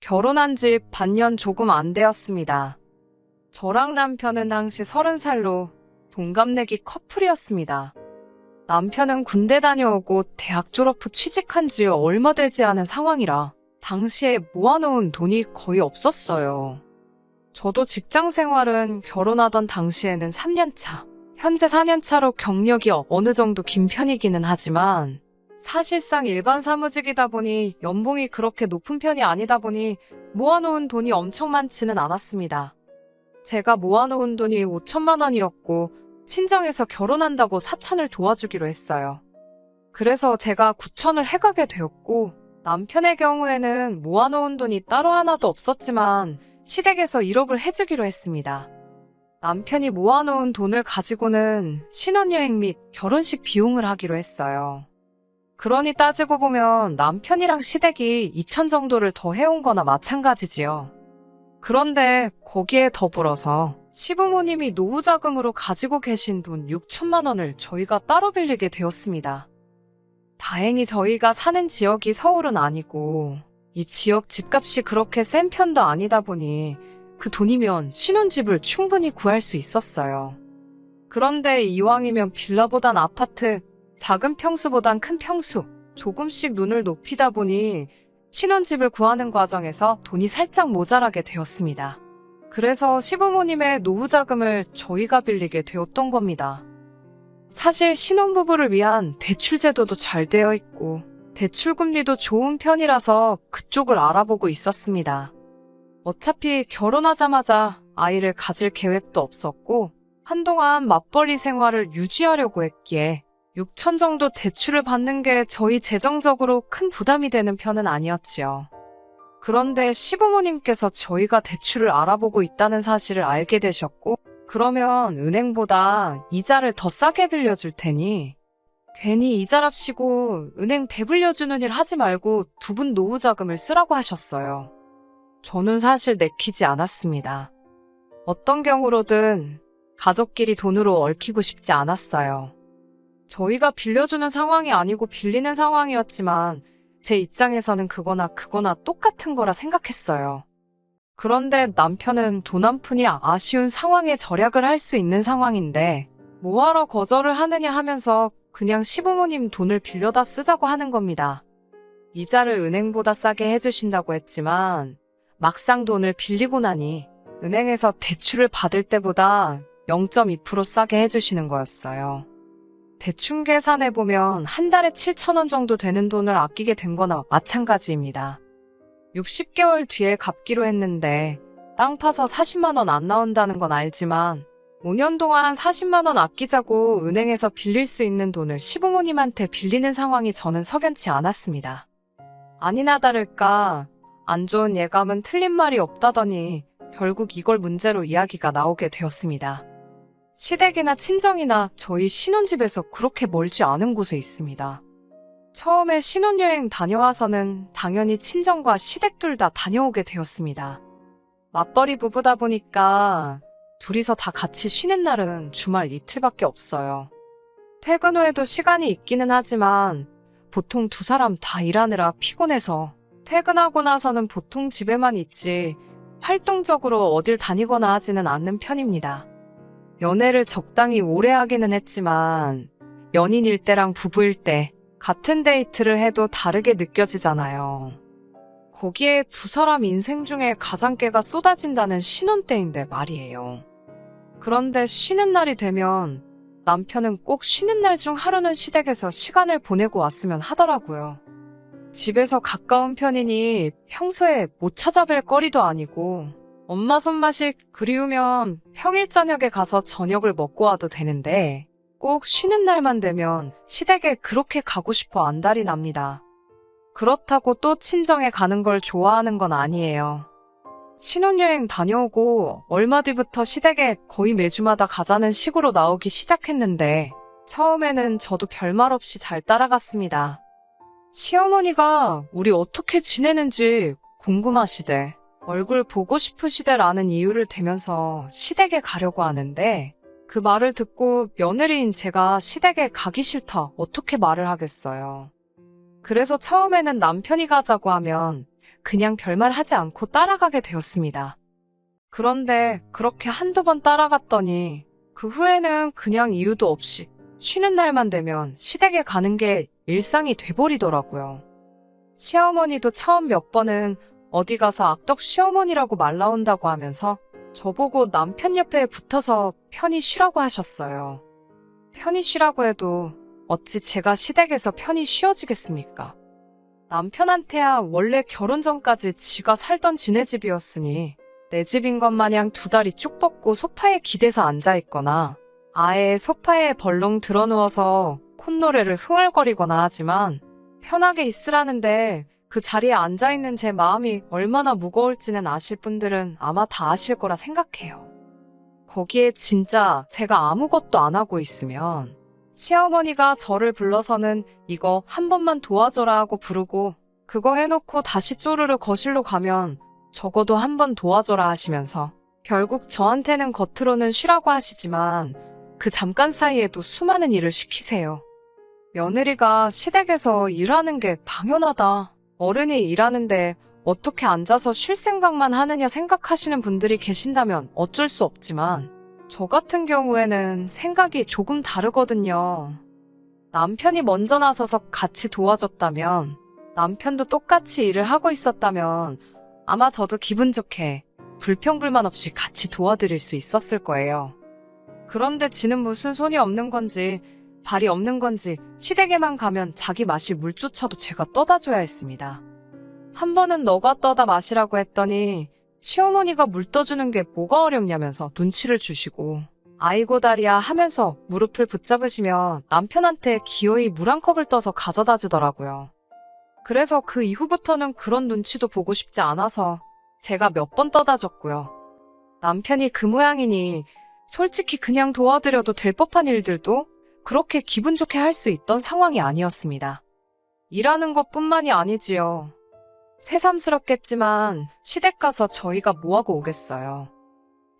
결혼한 지 반년 조금 안 되었습니다. 저랑 남편은 당시 30살로 동갑내기 커플이었습니다. 남편은 군대 다녀오고 대학 졸업 후 취직한 지 얼마 되지 않은 상황이라 당시에 모아놓은 돈이 거의 없었어요. 저도 직장 생활은 결혼하던 당시에는 3년 차, 현재 4년 차로 경력이 어느 정도 긴 편이기는 하지만 사실상 일반 사무직이다 보니 연봉이 그렇게 높은 편이 아니다 보니 모아놓은 돈이 엄청 많지는 않았습니다. 제가 모아놓은 돈이 5천만 원이었고 친정에서 결혼한다고 4천을 도와주기로 했어요. 그래서 제가 9천을 해가게 되었고 남편의 경우에는 모아놓은 돈이 따로 하나도 없었지만 시댁에서 1억을 해주기로 했습니다. 남편이 모아놓은 돈을 가지고는 신혼여행 및 결혼식 비용을 하기로 했어요. 그러니 따지고 보면 남편이랑 시댁이 2천 정도를 더 해온 거나 마찬가지지요. 그런데 거기에 더불어서 시부모님이 노후자금으로 가지고 계신 돈 6천만 원을 저희가 따로 빌리게 되었습니다. 다행히 저희가 사는 지역이 서울은 아니고 이 지역 집값이 그렇게 센 편도 아니다 보니 그 돈이면 신혼집을 충분히 구할 수 있었어요. 그런데 이왕이면 빌라보단 아파트, 작은 평수보단 큰 평수, 조금씩 눈을 높이다 보니 신혼집을 구하는 과정에서 돈이 살짝 모자라게 되었습니다. 그래서 시부모님의 노후자금을 저희가 빌리게 되었던 겁니다. 사실 신혼부부를 위한 대출제도도 잘 되어 있고 대출금리도 좋은 편이라서 그쪽을 알아보고 있었습니다. 어차피 결혼하자마자 아이를 가질 계획도 없었고 한동안 맞벌이 생활을 유지하려고 했기에 6천 정도 대출을 받는 게 저희 재정적으로 큰 부담이 되는 편은 아니었지요. 그런데 시부모님께서 저희가 대출을 알아보고 있다는 사실을 알게 되셨고 그러면 은행보다 이자를 더 싸게 빌려줄 테니 괜히 이자랍시고 은행 배불려주는 일 하지 말고 두 분 노후자금을 쓰라고 하셨어요. 저는 사실 내키지 않았습니다. 어떤 경우로든 가족끼리 돈으로 얽히고 싶지 않았어요. 저희가 빌려주는 상황이 아니고 빌리는 상황이었지만 제 입장에서는 그거나 똑같은 거라 생각했어요. 그런데 남편은 돈 한 푼이 아쉬운 상황에 절약을 할 수 있는 상황인데 뭐하러 거절을 하느냐 하면서 그냥 시부모님 돈을 빌려다 쓰자고 하는 겁니다. 이자를 은행보다 싸게 해주신다고 했지만 막상 돈을 빌리고 나니 은행에서 대출을 받을 때보다 0.2% 싸게 해주시는 거였어요. 대충 계산해보면 한 달에 7천 원 정도 되는 돈을 아끼게 된 거나 마찬가지입니다. 60개월 뒤에 갚기로 했는데 땅 파서 40만 원 안 나온다는 건 알지만 5년 동안 40만 원 아끼자고 은행에서 빌릴 수 있는 돈을 시부모님한테 빌리는 상황이 저는 석연치 않았습니다. 아니나 다를까 안 좋은 예감은 틀린 말이 없다더니 결국 이걸 문제로 이야기가 나오게 되었습니다. 시댁이나 친정이나 저희 신혼집에서 그렇게 멀지 않은 곳에 있습니다. 처음에 신혼여행 다녀와서는 당연히 친정과 시댁 둘 다 다녀오게 되었습니다. 맞벌이 부부다 보니까 둘이서 다 같이 쉬는 날은 주말 이틀밖에 없어요. 퇴근 후에도 시간이 있기는 하지만 보통 두 사람 다 일하느라 피곤해서 퇴근하고 나서는 보통 집에만 있지 활동적으로 어딜 다니거나 하지는 않는 편입니다. 연애를 적당히 오래 하기는 했지만 연인일 때랑 부부일 때 같은 데이트를 해도 다르게 느껴지잖아요. 거기에 두 사람 인생 중에 가장 깨가 쏟아진다는 신혼 때인데 말이에요. 그런데 쉬는 날이 되면 남편은 꼭 쉬는 날 중 하루는 시댁에서 시간을 보내고 왔으면 하더라고요. 집에서 가까운 편이니 평소에 못 찾아뵐 거리도 아니고 엄마 손맛이 그리우면 평일 저녁에 가서 저녁을 먹고 와도 되는데 꼭 쉬는 날만 되면 시댁에 그렇게 가고 싶어 안달이 납니다. 그렇다고 또 친정에 가는 걸 좋아하는 건 아니에요. 신혼여행 다녀오고 얼마 뒤부터 시댁에 거의 매주마다 가자는 식으로 나오기 시작했는데 처음에는 저도 별말 없이 잘 따라갔습니다. 시어머니가 우리 어떻게 지내는지 궁금하시대. 얼굴 보고 싶으시대라는 이유를 대면서 시댁에 가려고 하는데 그 말을 듣고 며느리인 제가 시댁에 가기 싫다 어떻게 말을 하겠어요. 그래서 처음에는 남편이 가자고 하면 그냥 별말 하지 않고 따라가게 되었습니다. 그런데 그렇게 한두 번 따라갔더니 그 후에는 그냥 이유도 없이 쉬는 날만 되면 시댁에 가는 게 일상이 돼버리더라고요. 시어머니도 처음 몇 번은 어디 가서 악덕 시어머니라고 말 나온다고 하면서 저보고 남편 옆에 붙어서 편히 쉬라고 하셨어요. 편히 쉬라고 해도 어찌 제가 시댁에서 편히 쉬어지겠습니까? 남편한테야 원래 결혼 전까지 지가 살던 지네 집이었으니 내 집인 것 마냥 두 다리 쭉 뻗고 소파에 기대서 앉아있거나 아예 소파에 벌렁 드러누워서 콧노래를 흥얼거리거나 하지만 편하게 있으라는데 그 자리에 앉아있는 제 마음이 얼마나 무거울지는 아실 분들은 아마 다 아실 거라 생각해요. 거기에 진짜 제가 아무것도 안 하고 있으면 시어머니가 저를 불러서는 이거 한 번만 도와줘라 하고 부르고 그거 해놓고 다시 쪼르르 거실로 가면 적어도 한 번 도와줘라 하시면서 결국 저한테는 겉으로는 쉬라고 하시지만 그 잠깐 사이에도 수많은 일을 시키세요. 며느리가 시댁에서 일하는 게 당연하다. 어른이 일하는데 어떻게 앉아서 쉴 생각만 하느냐 생각하시는 분들이 계신다면 어쩔 수 없지만 저 같은 경우에는 생각이 조금 다르거든요. 남편이 먼저 나서서 같이 도와줬다면 남편도 똑같이 일을 하고 있었다면 아마 저도 기분 좋게 불평불만 없이 같이 도와드릴 수 있었을 거예요. 그런데 지는 무슨 손이 없는 건지 발이 없는 건지 시댁에만 가면 자기 마실 물조차도 제가 떠다 줘야 했습니다. 한 번은 너가 떠다 마시라고 했더니 시어머니가 물 떠주는 게 뭐가 어렵냐면서 눈치를 주시고 아이고 다리야 하면서 무릎을 붙잡으시며 남편한테 기어이 물 한 컵을 떠서 가져다 주더라고요. 그래서 그 이후부터는 그런 눈치도 보고 싶지 않아서 제가 몇 번 떠다 줬고요. 남편이 그 모양이니 솔직히 그냥 도와드려도 될 법한 일들도 그렇게 기분 좋게 할 수 있던 상황이 아니었습니다. 일하는 것뿐만이 아니지요. 새삼스럽겠지만 시댁 가서 저희가 뭐하고 오겠어요.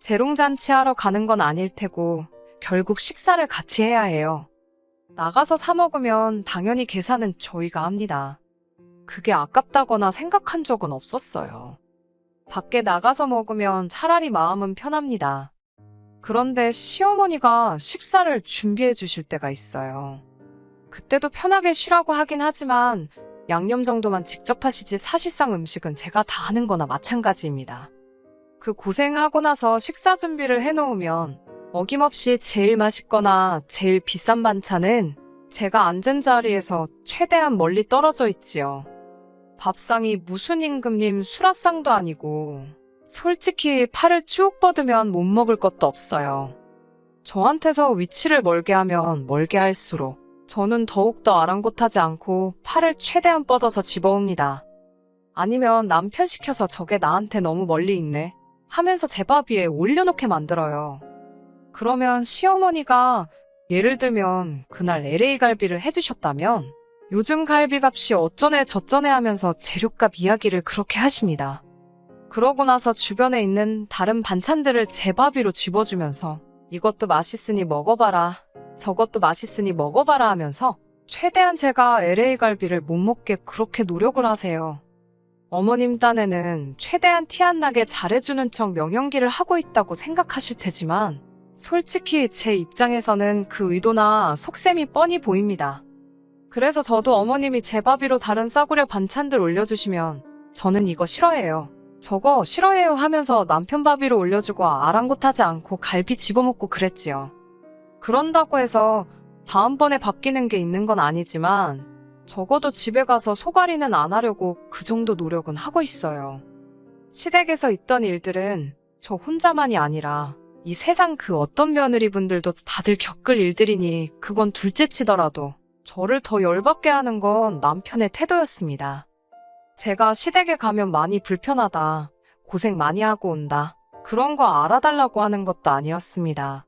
재롱잔치 하러 가는 건 아닐 테고 결국 식사를 같이 해야 해요. 나가서 사 먹으면 당연히 계산은 저희가 합니다. 그게 아깝다거나 생각한 적은 없었어요. 밖에 나가서 먹으면 차라리 마음은 편합니다. 그런데 시어머니가 식사를 준비해 주실 때가 있어요. 그때도 편하게 쉬라고 하긴 하지만 양념 정도만 직접 하시지 사실상 음식은 제가 다 하는 거나 마찬가지입니다. 그 고생하고 나서 식사 준비를 해놓으면 어김없이 제일 맛있거나 제일 비싼 반찬은 제가 앉은 자리에서 최대한 멀리 떨어져 있지요. 밥상이 무슨 임금님 수라상도 아니고 솔직히 팔을 쭉 뻗으면 못 먹을 것도 없어요. 저한테서 위치를 멀게 하면 멀게 할수록 저는 더욱더 아랑곳하지 않고 팔을 최대한 뻗어서 집어옵니다. 아니면 남편 시켜서 저게 나한테 너무 멀리 있네 하면서 제 밥 위에 올려놓게 만들어요. 그러면 시어머니가 예를 들면 그날 LA 갈비를 해주셨다면 요즘 갈비값이 어쩌네 저쩌네 하면서 재료값 이야기를 그렇게 하십니다. 그러고 나서 주변에 있는 다른 반찬들을 제 밥 위로 집어주면서 이것도 맛있으니 먹어봐라, 저것도 맛있으니 먹어봐라 하면서 최대한 제가 LA 갈비를 못 먹게 그렇게 노력을 하세요. 어머님 딴에는 최대한 티 안 나게 잘해주는 척 명연기를 하고 있다고 생각하실 테지만 솔직히 제 입장에서는 그 의도나 속셈이 뻔히 보입니다. 그래서 저도 어머님이 제 밥 위로 다른 싸구려 반찬들 올려주시면 저는 이거 싫어해요, 저거 싫어해요 하면서 남편 밥 위로 올려주고 아랑곳하지 않고 갈비 집어먹고 그랬지요. 그런다고 해서 다음번에 바뀌는 게 있는 건 아니지만 적어도 집에 가서 속앓이는 안 하려고 그 정도 노력은 하고 있어요. 시댁에서 있던 일들은 저 혼자만이 아니라 이 세상 그 어떤 며느리분들도 다들 겪을 일들이니 그건 둘째치더라도 저를 더 열받게 하는 건 남편의 태도였습니다. 제가 시댁에 가면 많이 불편하다, 고생 많이 하고 온다, 그런 거 알아달라고 하는 것도 아니었습니다.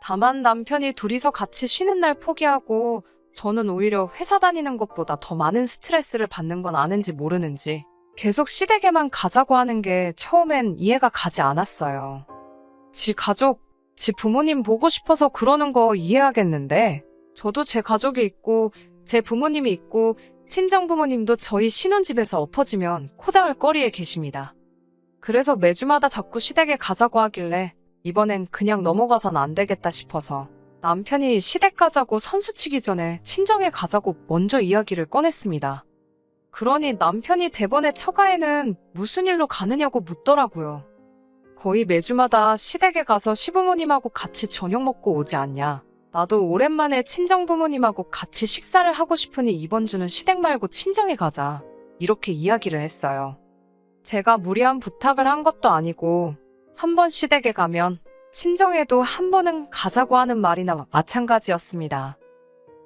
다만 남편이 둘이서 같이 쉬는 날 포기하고 저는 오히려 회사 다니는 것보다 더 많은 스트레스를 받는 건 아는지 모르는지 계속 시댁에만 가자고 하는 게 처음엔 이해가 가지 않았어요. 지 가족, 지 부모님 보고 싶어서 그러는 거 이해하겠는데 저도 제 가족이 있고 제 부모님이 있고 친정 부모님도 저희 신혼집에서 엎어지면 코다울 거리에 계십니다. 그래서 매주마다 자꾸 시댁에 가자고 하길래 이번엔 그냥 넘어가선 안 되겠다 싶어서 남편이 시댁 가자고 선수치기 전에 친정에 가자고 먼저 이야기를 꺼냈습니다. 그러니 남편이 대번에 처가에는 무슨 일로 가느냐고 묻더라고요. 거의 매주마다 시댁에 가서 시부모님하고 같이 저녁 먹고 오지 않냐. 나도 오랜만에 친정 부모님하고 같이 식사를 하고 싶으니 이번 주는 시댁 말고 친정에 가자. 이렇게 이야기를 했어요. 제가 무리한 부탁을 한 것도 아니고 한 번 시댁에 가면 친정에도 한 번은 가자고 하는 말이나 마찬가지였습니다.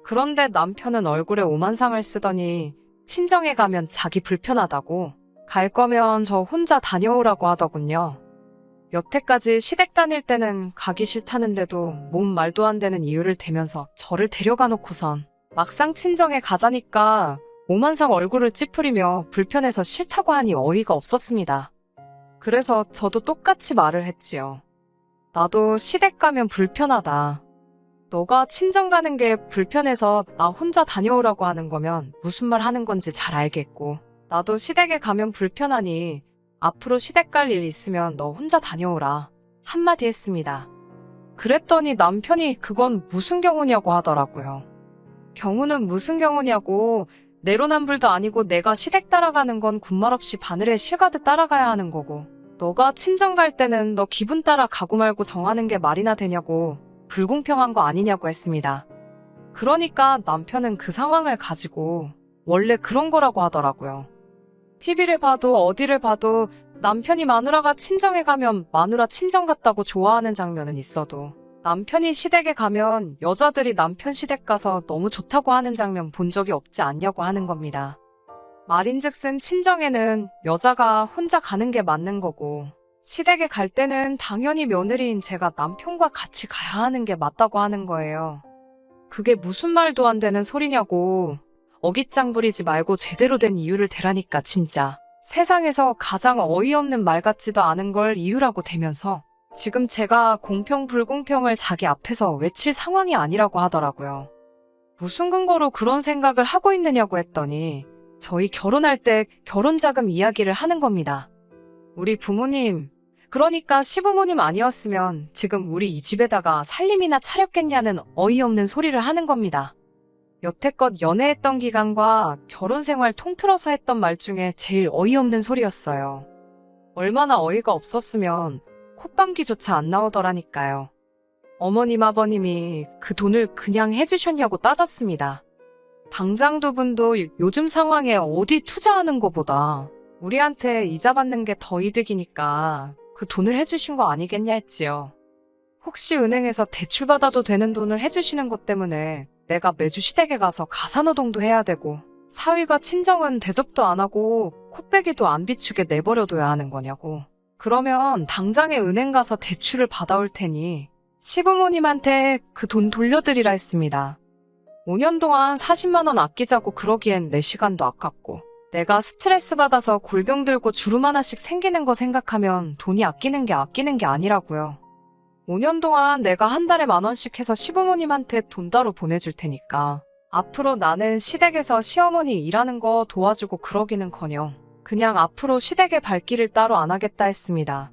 그런데 남편은 얼굴에 오만상을 쓰더니 친정에 가면 자기 불편하다고 갈 거면 저 혼자 다녀오라고 하더군요. 여태까지 시댁 다닐 때는 가기 싫다는데도 몸 말도 안 되는 이유를 대면서 저를 데려가 놓고선 막상 친정에 가자니까 오만상 얼굴을 찌푸리며 불편해서 싫다고 하니 어이가 없었습니다. 그래서 저도 똑같이 말을 했지요. 나도 시댁 가면 불편하다. 너가 친정 가는 게 불편해서 나 혼자 다녀오라고 하는 거면 무슨 말 하는 건지 잘 알겠고, 나도 시댁에 가면 불편하니 앞으로 시댁 갈 일 있으면 너 혼자 다녀오라 한마디 했습니다. 그랬더니 남편이 그건 무슨 경우냐고 하더라고요. 경우는 무슨 경우냐고, 내로남불도 아니고 내가 시댁 따라가는 건 군말 없이 바늘에 실 가듯 따라가야 하는 거고, 너가 친정 갈 때는 너 기분 따라 가고 말고 정하는 게 말이나 되냐고, 불공평한 거 아니냐고 했습니다. 그러니까 남편은 그 상황을 가지고 원래 그런 거라고 하더라고요. TV를 봐도 어디를 봐도 남편이 마누라가 친정에 가면 마누라 친정 갔다고 좋아하는 장면은 있어도 남편이 시댁에 가면 여자들이 남편 시댁 가서 너무 좋다고 하는 장면 본 적이 없지 않냐고 하는 겁니다. 말인즉슨 친정에는 여자가 혼자 가는 게 맞는 거고, 시댁에 갈 때는 당연히 며느리인 제가 남편과 같이 가야 하는 게 맞다고 하는 거예요. 그게 무슨 말도 안 되는 소리냐고, 어깃장 부리지 말고 제대로 된 이유를 대라니까 진짜. 세상에서 가장 어이없는 말 같지도 않은 걸 이유라고 대면서 지금 제가 공평 불공평을 자기 앞에서 외칠 상황이 아니라고 하더라고요. 무슨 근거로 그런 생각을 하고 있느냐고 했더니 저희 결혼할 때 결혼자금 이야기를 하는 겁니다. 우리 부모님, 그러니까 시부모님 아니었으면 지금 우리 이 집에다가 살림이나 차렸겠냐는 어이없는 소리를 하는 겁니다. 여태껏 연애했던 기간과 결혼 생활 통틀어서 했던 말 중에 제일 어이없는 소리였어요. 얼마나 어이가 없었으면 콧방귀조차 안 나오더라니까요. 어머님 아버님이 그 돈을 그냥 해주셨냐고 따졌습니다. 당장 두 분도 요즘 상황에 어디 투자하는 거보다 우리한테 이자 받는 게 더 이득이니까 그 돈을 해주신 거 아니겠냐 했지요. 혹시 은행에서 대출받아도 되는 돈을 해주시는 것 때문에 내가 매주 시댁에 가서 가사노동도 해야 되고 사위가 친정은 대접도 안 하고 콧배기도 안 비추게 내버려둬야 하는 거냐고. 그러면 당장에 은행 가서 대출을 받아올 테니 시부모님한테 그 돈 돌려드리라 했습니다. 5년 동안 40만 원 아끼자고 그러기엔 내 시간도 아깝고, 내가 스트레스 받아서 골병 들고 주름 하나씩 생기는 거 생각하면 돈이 아끼는 게 아니라고요. 5년 동안 내가 한 달에 10,000원씩 해서 시부모님한테 돈 따로 보내줄 테니까 앞으로 나는 시댁에서 시어머니 일하는 거 도와주고 그러기는커녕 그냥 앞으로 시댁의 발길을 따로 안 하겠다 했습니다.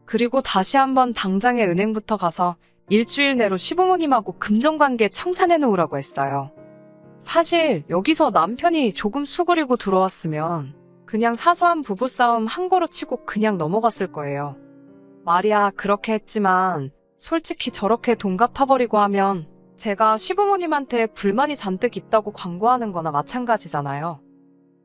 그리고 다시 한번 당장에 은행부터 가서 일주일 내로 시부모님하고 금전관계 청산해 놓으라고 했어요. 사실 여기서 남편이 조금 수그리고 들어왔으면 그냥 사소한 부부싸움 한 거로 치고 그냥 넘어갔을 거예요. 말이야 그렇게 했지만 솔직히 저렇게 돈 갚아버리고 하면 제가 시부모님한테 불만이 잔뜩 있다고 광고하는 거나 마찬가지잖아요.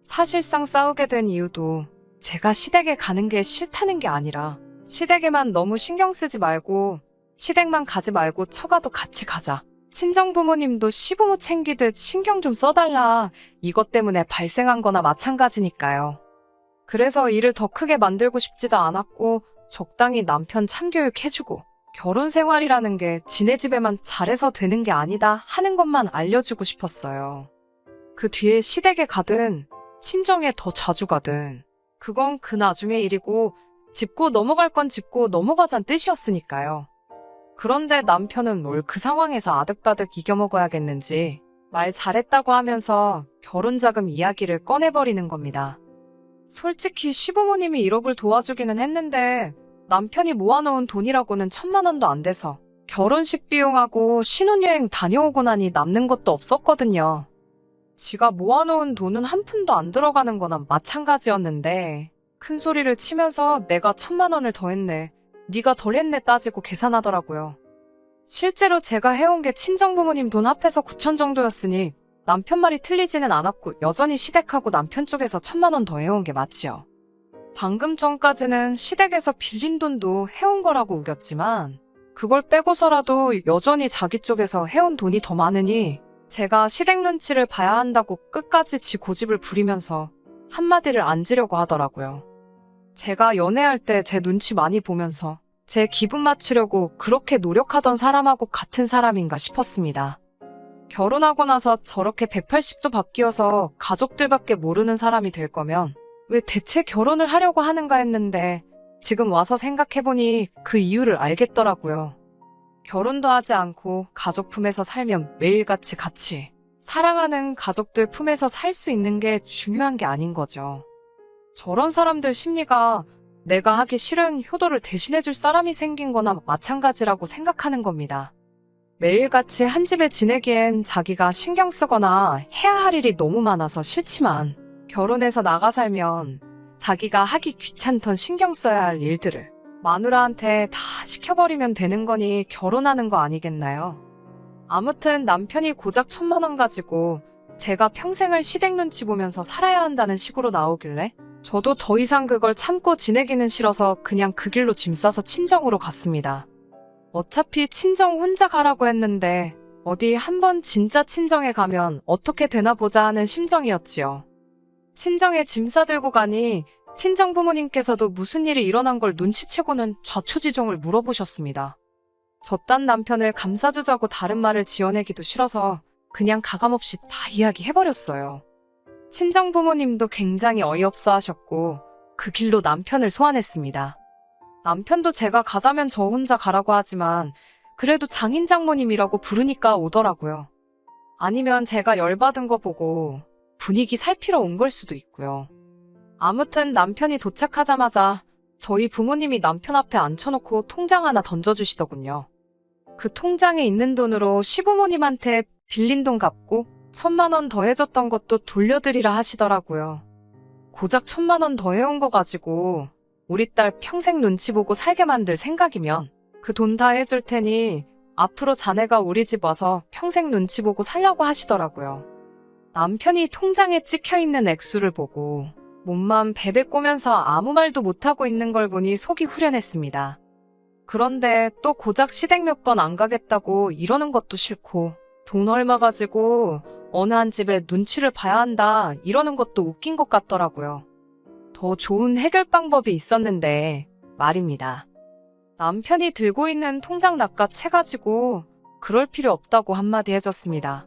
사실상 싸우게 된 이유도 제가 시댁에 가는 게 싫다는 게 아니라 시댁에만 너무 신경 쓰지 말고 시댁만 가지 말고 처가도 같이 가자. 친정 부모님도 시부모 챙기듯 신경 좀 써달라. 이것 때문에 발생한 거나 마찬가지니까요. 그래서 일을 더 크게 만들고 싶지도 않았고 적당히 남편 참교육 해주고 결혼 생활이라는 게 지네 집에만 잘해서 되는 게 아니다 하는 것만 알려주고 싶었어요. 그 뒤에 시댁에 가든 친정에 더 자주 가든 그건 그 나중의 일이고 짚고 넘어갈 건 짚고 넘어가자는 뜻이었으니까요. 그런데 남편은 뭘 그 상황에서 아득바득 이겨먹어야겠는지 말 잘했다고 하면서 결혼자금 이야기를 꺼내버리는 겁니다. 솔직히 시부모님이 1억을 도와주기는 했는데 남편이 모아놓은 돈이라고는 1,000만 원도 안 돼서 결혼식 비용하고 신혼여행 다녀오고 나니 남는 것도 없었거든요. 지가 모아놓은 돈은 한 푼도 안 들어가는 거나 마찬가지였는데 큰 소리를 치면서 내가 1,000만 원을 더 했네, 네가 덜 했네 따지고 계산하더라고요. 실제로 제가 해온 게 친정부모님 돈 합해서 9천 정도였으니 남편 말이 틀리지는 않았고 여전히 시댁하고 남편 쪽에서 1,000만 원 더 해온 게 맞지요. 방금 전까지는 시댁에서 빌린 돈도 해온 거라고 우겼지만 그걸 빼고서라도 여전히 자기 쪽에서 해온 돈이 더 많으니 제가 시댁 눈치를 봐야 한다고 끝까지 지 고집을 부리면서 한마디를 안 지려고 하더라고요. 제가 연애할 때 제 눈치 많이 보면서 제 기분 맞추려고 그렇게 노력하던 사람하고 같은 사람인가 싶었습니다. 결혼하고 나서 저렇게 180도 바뀌어서 가족들밖에 모르는 사람이 될 거면 왜 대체 결혼을 하려고 하는가 했는데 지금 와서 생각해보니 그 이유를 알겠더라고요. 결혼도 하지 않고 가족 품에서 살면 매일같이 같이 사랑하는 가족들 품에서 살 수 있는 게 중요한 게 아닌 거죠. 저런 사람들 심리가 내가 하기 싫은 효도를 대신해줄 사람이 생긴 거나 마찬가지라고 생각하는 겁니다. 매일같이 한 집에 지내기엔 자기가 신경 쓰거나 해야 할 일이 너무 많아서 싫지만 결혼해서 나가 살면 자기가 하기 귀찮던 신경 써야 할 일들을 마누라한테 다 시켜버리면 되는 거니 결혼하는 거 아니겠나요? 아무튼 남편이 고작 1,000만 원 가지고 제가 평생을 시댁 눈치 보면서 살아야 한다는 식으로 나오길래 저도 더 이상 그걸 참고 지내기는 싫어서 그냥 그 길로 짐 싸서 친정으로 갔습니다. 어차피 친정 혼자 가라고 했는데 어디 한번 진짜 친정에 가면 어떻게 되나 보자 하는 심정이었지요. 친정에 짐 싸들고 가니 친정 부모님께서도 무슨 일이 일어난 걸 눈치채고는 좌초지종을 물어보셨습니다. 저딴 남편을 감싸주자고 다른 말을 지어내기도 싫어서 그냥 가감없이 다 이야기해버렸어요. 친정 부모님도 굉장히 어이없어 하셨고 그 길로 남편을 소환했습니다. 남편도 제가 가자면 저 혼자 가라고 하지만 그래도 장인 장모님이라고 부르니까 오더라고요. 아니면 제가 열받은 거 보고 분위기 살피러 온 걸 수도 있고요. 아무튼 남편이 도착하자마자 저희 부모님이 남편 앞에 앉혀놓고 통장 하나 던져주시더군요. 그 통장에 있는 돈으로 시부모님한테 빌린 돈 갚고 1,000만 원 더 해줬던 것도 돌려드리라 하시더라고요. 고작 1,000만 원 더 해온 거 가지고 우리 딸 평생 눈치 보고 살게 만들 생각이면 그 돈 다 해줄 테니 앞으로 자네가 우리 집 와서 평생 눈치 보고 살라고 하시더라고요. 남편이 통장에 찍혀있는 액수를 보고 몸만 베베 꼬면서 아무 말도 못하고 있는 걸 보니 속이 후련했습니다. 그런데 또 고작 시댁 몇 번 안 가겠다고 이러는 것도 싫고 돈 얼마 가지고 어느 한 집에 눈치를 봐야 한다 이러는 것도 웃긴 것 같더라고요. 더 좋은 해결 방법이 있었는데 말입니다. 남편이 들고 있는 통장 낚아채 가지고 그럴 필요 없다고 한마디 해줬습니다.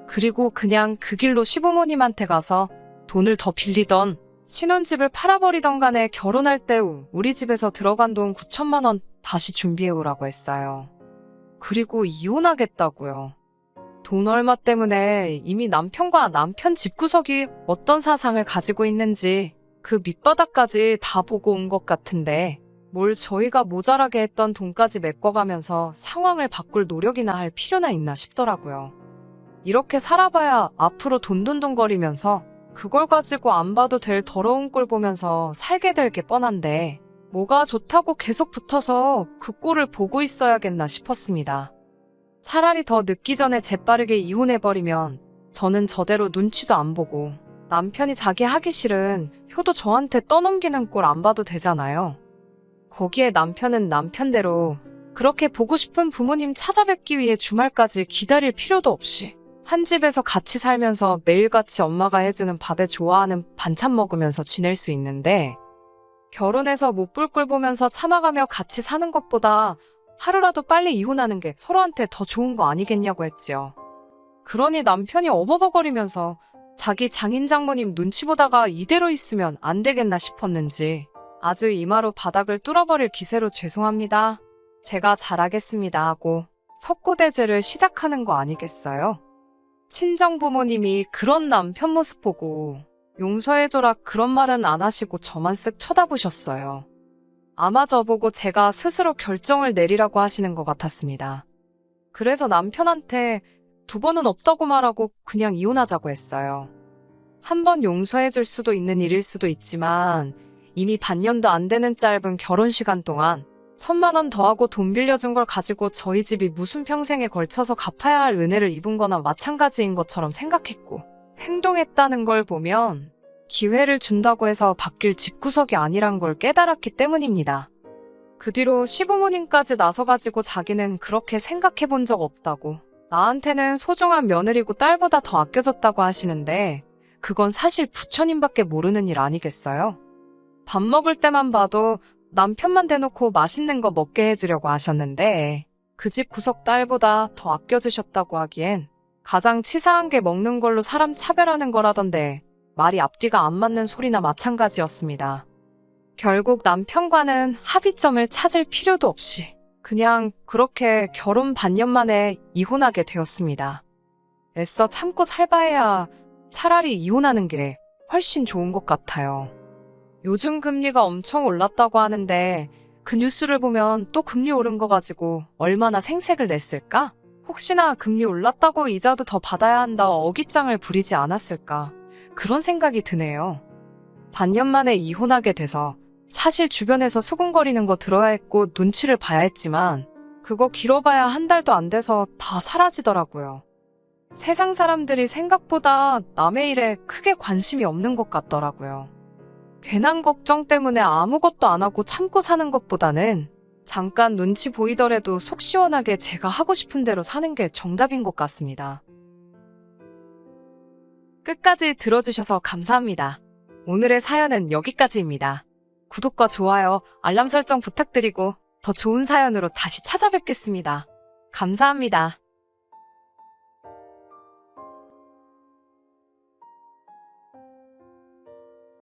그리고 그냥 그 길로 시부모님한테 가서 돈을 더 빌리던 신혼집을 팔아버리던 간에 결혼할 때 우리 집에서 들어간 돈 9,000만 원 다시 준비해오라고 했어요. 그리고 이혼하겠다고요. 돈 얼마 때문에 이미 남편과 남편 집구석이 어떤 사상을 가지고 있는지 그 밑바닥까지 다 보고 온 것 같은데 뭘 저희가 모자라게 했던 돈까지 메꿔가면서 상황을 바꿀 노력이나 할 필요나 있나 싶더라고요. 이렇게 살아봐야 앞으로 돈돈돈거리면서 그걸 가지고 안 봐도 될 더러운 꼴 보면서 살게 될 게 뻔한데 뭐가 좋다고 계속 붙어서 그 꼴을 보고 있어야겠나 싶었습니다. 차라리 더 늦기 전에 재빠르게 이혼해버리면 저는 저대로 눈치도 안 보고 남편이 자기 하기 싫은 효도 저한테 떠넘기는 꼴 안 봐도 되잖아요. 거기에 남편은 남편대로 그렇게 보고 싶은 부모님 찾아뵙기 위해 주말까지 기다릴 필요도 없이 한 집에서 같이 살면서 매일같이 엄마가 해주는 밥에 좋아하는 반찬 먹으면서 지낼 수 있는데 결혼해서 못 볼 꼴 보면서 참아가며 같이 사는 것보다 하루라도 빨리 이혼하는 게 서로한테 더 좋은 거 아니겠냐고 했지요. 그러니 남편이 어버버거리면서 자기 장인 장모님 눈치 보다가 이대로 있으면 안 되겠나 싶었는지 아주 이마로 바닥을 뚫어버릴 기세로 죄송합니다. 제가 잘하겠습니다 하고 석고대죄를 시작하는 거 아니겠어요? 친정 부모님이 그런 남편 모습 보고 용서해줘라 그런 말은 안 하시고 저만 쓱 쳐다보셨어요. 아마 저보고 제가 스스로 결정을 내리라고 하시는 것 같았습니다. 그래서 남편한테 2번은 없다고 말하고 그냥 이혼하자고 했어요. 한 번 용서해줄 수도 있는 일일 수도 있지만 이미 반년도 안 되는 짧은 결혼 시간 동안 1,000만 원 더하고 돈 빌려준 걸 가지고 저희 집이 무슨 평생에 걸쳐서 갚아야 할 은혜를 입은 거나 마찬가지인 것처럼 생각했고 행동했다는 걸 보면 기회를 준다고 해서 바뀔 집구석이 아니란 걸 깨달았기 때문입니다. 그 뒤로 시부모님까지 나서가지고 자기는 그렇게 생각해 본 적 없다고, 나한테는 소중한 며느리고 딸보다 더 아껴줬다고 하시는데 그건 사실 부처님밖에 모르는 일 아니겠어요? 밥 먹을 때만 봐도 남편만 대놓고 맛있는 거 먹게 해주려고 하셨는데 그 집 구석 딸보다 더 아껴주셨다고 하기엔 가장 치사한 게 먹는 걸로 사람 차별하는 거라던데 말이 앞뒤가 안 맞는 소리나 마찬가지였습니다. 결국 남편과는 합의점을 찾을 필요도 없이 그냥 그렇게 결혼 반년 만에 이혼하게 되었습니다. 애써 참고 살바해야 차라리 이혼하는 게 훨씬 좋은 것 같아요. 요즘 금리가 엄청 올랐다고 하는데 그 뉴스를 보면 또 금리 오른 거 가지고 얼마나 생색을 냈을까? 혹시나 금리 올랐다고 이자도 더 받아야 한다 어깃장을 부리지 않았을까? 그런 생각이 드네요. 반년 만에 이혼하게 돼서 사실 주변에서 수군거리는 거 들어야 했고 눈치를 봐야 했지만 그거 길어봐야 한 달도 안 돼서 다 사라지더라고요. 세상 사람들이 생각보다 남의 일에 크게 관심이 없는 것 같더라고요. 괜한 걱정 때문에 아무것도 안 하고 참고 사는 것보다는 잠깐 눈치 보이더라도 속 시원하게 제가 하고 싶은 대로 사는 게 정답인 것 같습니다. 끝까지 들어주셔서 감사합니다. 오늘의 사연은 여기까지입니다. 구독과 좋아요, 알람 설정 부탁드리고 더 좋은 사연으로 다시 찾아뵙겠습니다. 감사합니다.